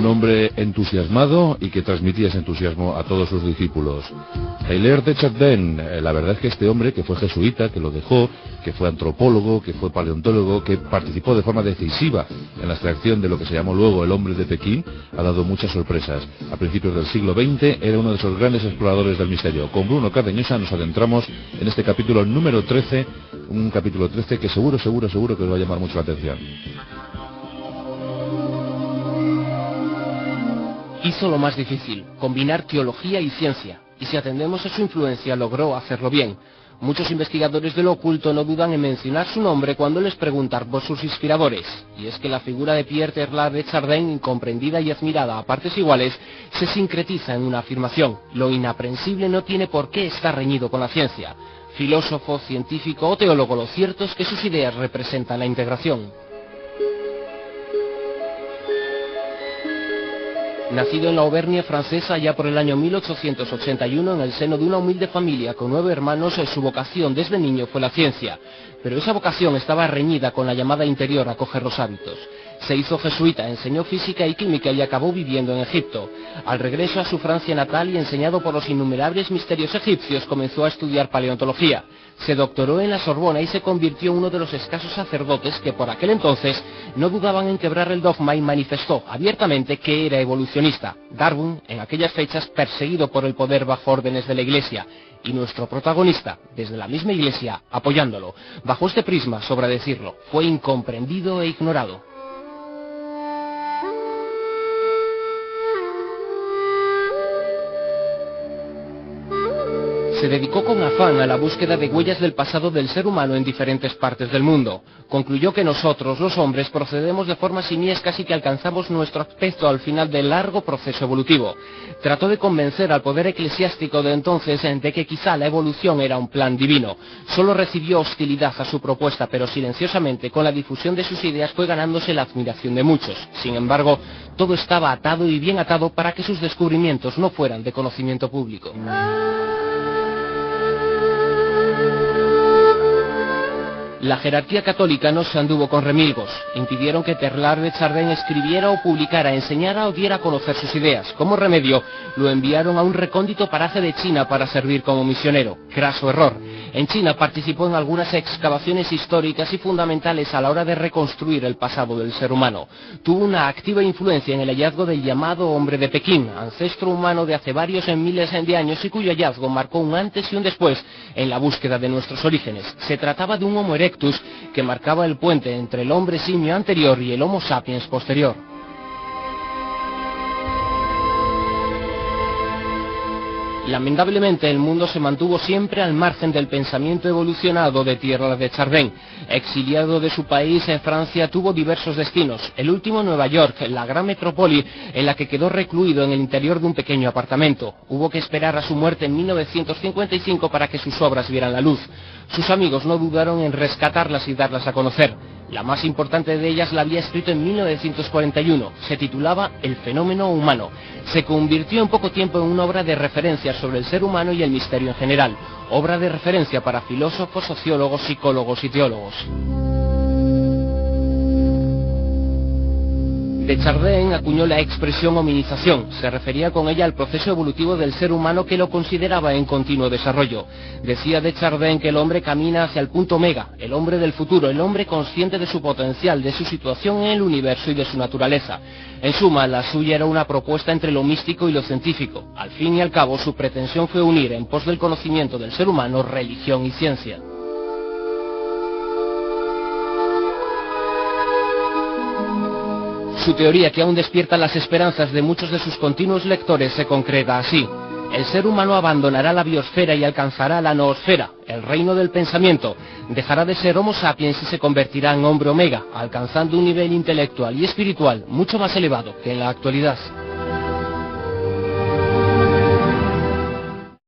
hombre entusiasmado y que transmitía ese entusiasmo a todos sus discípulos. Teilhard de Chardin, la verdad es que este hombre, que fue jesuita, que lo dejó, que fue antropólogo, que fue paleontólogo, que participó de forma decisiva en la extracción de lo que se llamó luego el hombre de Pekín, ha dado muchas sorpresas. A principios del siglo XX era uno de esos grandes exploradores del misterio. Con Bruno Cardeñosa nos adentramos en este capítulo número 13, un capítulo 13 que seguro que os va a llamar mucho la atención. Hizo lo más difícil, combinar teología y ciencia, y si atendemos a su influencia logró hacerlo bien. Muchos investigadores de lo oculto no dudan en mencionar su nombre cuando les preguntan por sus inspiradores, y es que la figura de Pierre Teilhard de Chardin, incomprendida y admirada a partes iguales, se sincretiza en una afirmación: lo inaprensible no tiene por qué estar reñido con la ciencia. Filósofo, científico o teólogo, lo cierto es que sus ideas representan la integración. Nacido en la Auvernia francesa ya por el año 1881 en el seno de una humilde familia con 9 hermanos, su vocación desde niño fue la ciencia, pero esa vocación estaba reñida con la llamada interior a coger los hábitos. Se hizo jesuita, enseñó física y química y acabó viviendo en Egipto. Al regreso a su Francia natal y enseñado por los innumerables misterios egipcios, comenzó a estudiar paleontología. Se doctoró en la Sorbona y se convirtió en uno de los escasos sacerdotes que por aquel entonces no dudaban en quebrar el dogma y manifestó abiertamente que era evolucionista. Darwin, en aquellas fechas perseguido por el poder bajo órdenes de la Iglesia, y nuestro protagonista, desde la misma Iglesia, apoyándolo. Bajo este prisma, sobra decirlo, fue incomprendido e ignorado. Se dedicó con afán a la búsqueda de huellas del pasado del ser humano en diferentes partes del mundo. Concluyó que nosotros, los hombres, procedemos de formas simiescas y que alcanzamos nuestro aspecto al final del largo proceso evolutivo. Trató de convencer al poder eclesiástico de entonces de que quizá la evolución era un plan divino. Solo recibió hostilidad a su propuesta, pero silenciosamente, con la difusión de sus ideas, fue ganándose la admiración de muchos. Sin embargo, todo estaba atado y bien atado para que sus descubrimientos no fueran de conocimiento público. La jerarquía católica no se anduvo con remilgos. Impidieron que Teilhard de Chardin escribiera o publicara, enseñara o diera a conocer sus ideas. Como remedio, lo enviaron a un recóndito paraje de China para servir como misionero. Craso error. En China participó en algunas excavaciones históricas y fundamentales a la hora de reconstruir el pasado del ser humano. Tuvo una activa influencia en el hallazgo del llamado hombre de Pekín, ancestro humano de hace varios miles de años y cuyo hallazgo marcó un antes y un después en la búsqueda de nuestros orígenes. Se trataba de un Homo erectus que marcaba el puente entre el hombre simio anterior y el Homo sapiens posterior. Lamentablemente el mundo se mantuvo siempre al margen del pensamiento evolucionado de Teilhard de Chardin. Exiliado de su país en Francia, tuvo diversos destinos. El último Nueva York, la gran metrópoli en la que quedó recluido en el interior de un pequeño apartamento. Hubo que esperar a su muerte en 1955 para que sus obras vieran la luz. Sus amigos no dudaron en rescatarlas y darlas a conocer. La más importante de ellas la había escrito en 1941. Se titulaba El fenómeno humano. Se convirtió en poco tiempo en una obra de referencia sobre el ser humano y el misterio en general. Obra de referencia para filósofos, sociólogos, psicólogos y teólogos. De Chardin acuñó la expresión hominización. Se refería con ella al proceso evolutivo del ser humano que lo consideraba en continuo desarrollo. Decía de Chardin que el hombre camina hacia el punto omega, el hombre del futuro, el hombre consciente de su potencial, de su situación en el universo y de su naturaleza. En suma, la suya era una propuesta entre lo místico y lo científico. Al fin y al cabo, su pretensión fue unir, en pos del conocimiento del ser humano, religión y ciencia. Su teoría, que aún despierta las esperanzas de muchos de sus continuos lectores, se concreta así: el ser humano abandonará la biosfera y alcanzará la noosfera, el reino del pensamiento, dejará de ser Homo sapiens y se convertirá en hombre omega, alcanzando un nivel intelectual y espiritual mucho más elevado que en la actualidad.